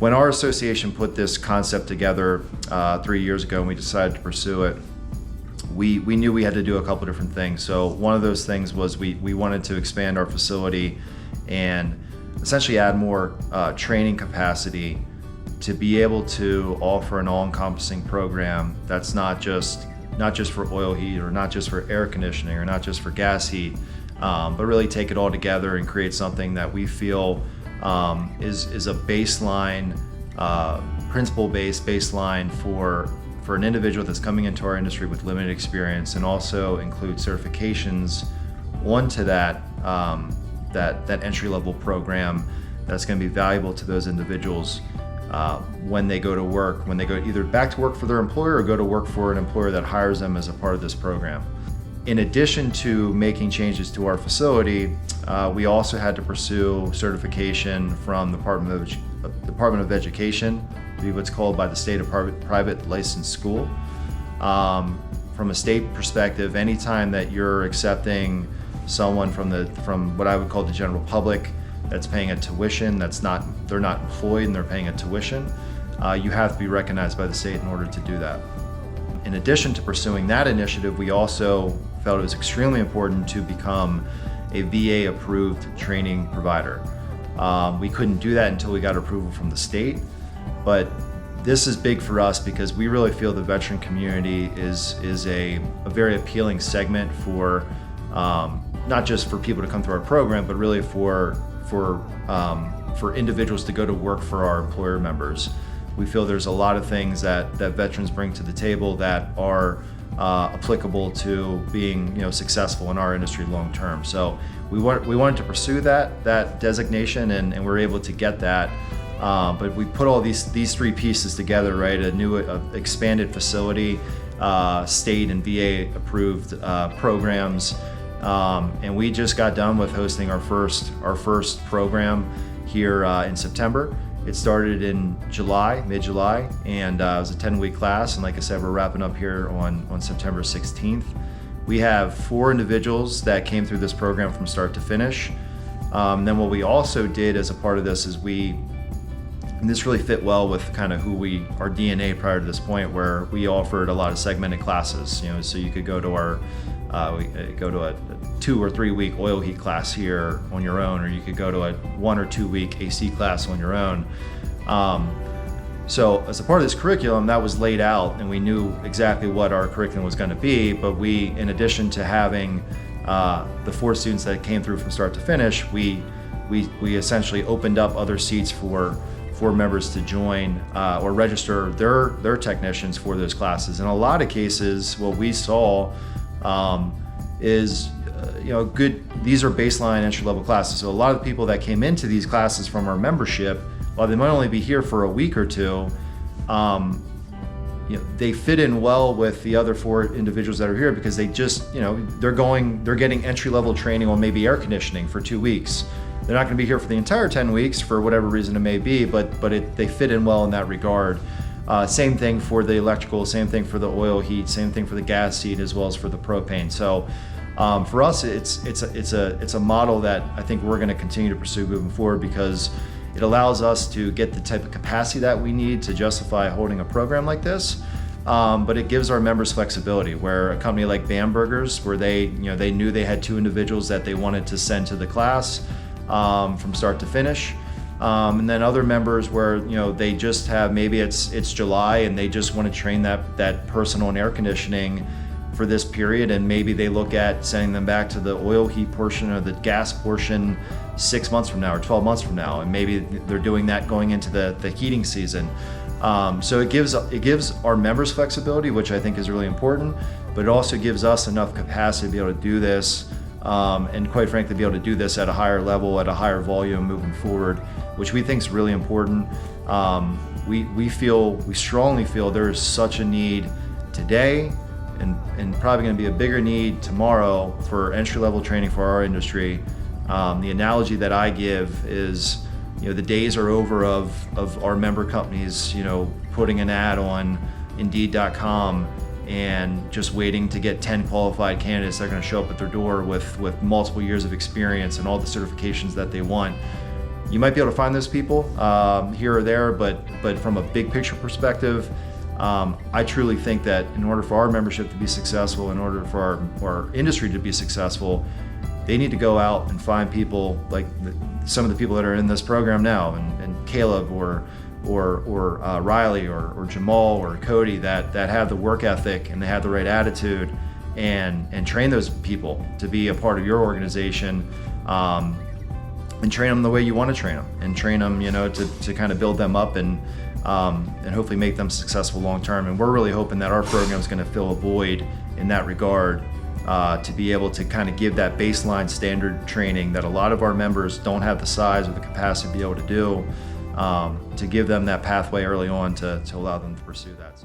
When our association put this concept together 3 years ago and we decided to pursue it, we knew we had to do a couple different things. So one of those things was we wanted to expand our facility and essentially add more training capacity to be able to offer an all-encompassing program that's not just for oil heat or not just for air conditioning or not just for gas heat, but really take it all together and create something that we feel is a baseline, principle-based baseline for an individual that's coming into our industry with limited experience, and also include certifications onto that entry-level program that's going to be valuable to those individuals when they go to work, when they go either back to work for their employer or go to work for an employer that hires them as a part of this program. In addition to making changes to our facility, we also had to pursue certification from the Department of Education to be what's called by the state of private licensed school. From a state perspective, anytime that you're accepting someone from what I would call the general public that's paying a tuition, they're not employed and they're paying a tuition, you have to be recognized by the state in order to do that. In addition to pursuing that initiative, we also felt it was extremely important to become a VA approved training provider. We couldn't do that until we got approval from the state, but this is big for us because we really feel the veteran community is a very appealing segment for not just for people to come through our program, but really for individuals to go to work for our employer members. We feel there's a lot of things that veterans bring to the table that are applicable to being successful in our industry long term. So we wanted to pursue that designation, and we're able to get that. But we put all these three pieces together, right? A new expanded facility, state and VA approved programs, and we just got done with hosting our first program here in September. It started in mid-July, and it was a 10-week class, and like I said, we're wrapping up here on September 16th. We have 4 individuals that came through this program from start to finish. Then what we also did as a part of this is and this really fit well with kind of our DNA prior to this point, where we offered a lot of segmented classes. So you could go to a 2 or 3 week oil heat class here on your own, or you could go to a 1 or 2 week AC class on your own. So as a part of this curriculum, that was laid out, and we knew exactly what our curriculum was going to be. But we, in addition to having the 4 students that came through from start to finish, we essentially opened up other seats for members to join or register their technicians for those classes. In a lot of cases, what we saw is these are baseline entry-level classes. So a lot of the people that came into these classes from our membership, while they might only be here for a week or two, they fit in well with the other 4 individuals that are here because they just, they're getting entry-level training on maybe air conditioning for 2 weeks. They're not going to be here for the entire 10 weeks for whatever reason it may be, but they fit in well in that regard. Same thing for the electrical, same thing for the oil heat, same thing for the gas heat, as well as for the propane. So for us, it's a model that I think we're going to continue to pursue moving forward, because it allows us to get the type of capacity that we need to justify holding a program like this. But it gives our members flexibility, where a company like Bamberger's, where they knew they had 2 individuals that they wanted to send to the class from start to finish. And then other members where they just have, maybe it's July and they just want to train that person on air conditioning for this period, and maybe they look at sending them back to the oil heat portion or the gas portion 6 months from now or 12 months from now, and maybe they're doing that going into the heating season. So it gives our members flexibility, which I think is really important, but it also gives us enough capacity to be able to do this, and quite frankly, be able to do this at a higher level, at a higher volume moving forward, which we think is really important. We strongly feel there is such a need today, and probably going to be a bigger need tomorrow for entry-level training for our industry. The analogy that I give is, the days are over of our member companies, putting an ad on Indeed.com and just waiting to get 10 qualified candidates that are going to show up at their door with multiple years of experience and all the certifications that they want. You might be able to find those people here or there, but from a big picture perspective, I truly think that in order for our membership to be successful, in order for our industry to be successful, they need to go out and find people like some of the people that are in this program now, and Caleb or Riley or Jamal or Cody that have the work ethic and they have the right attitude, and train those people to be a part of your organization, and train them the way you want to train them, and train them, to kind of build them up and hopefully make them successful long term. And we're really hoping that our program is going to fill a void in that regard, to be able to kind of give that baseline standard training that a lot of our members don't have the size or the capacity to be able to do, to give them that pathway early on to allow them to pursue that.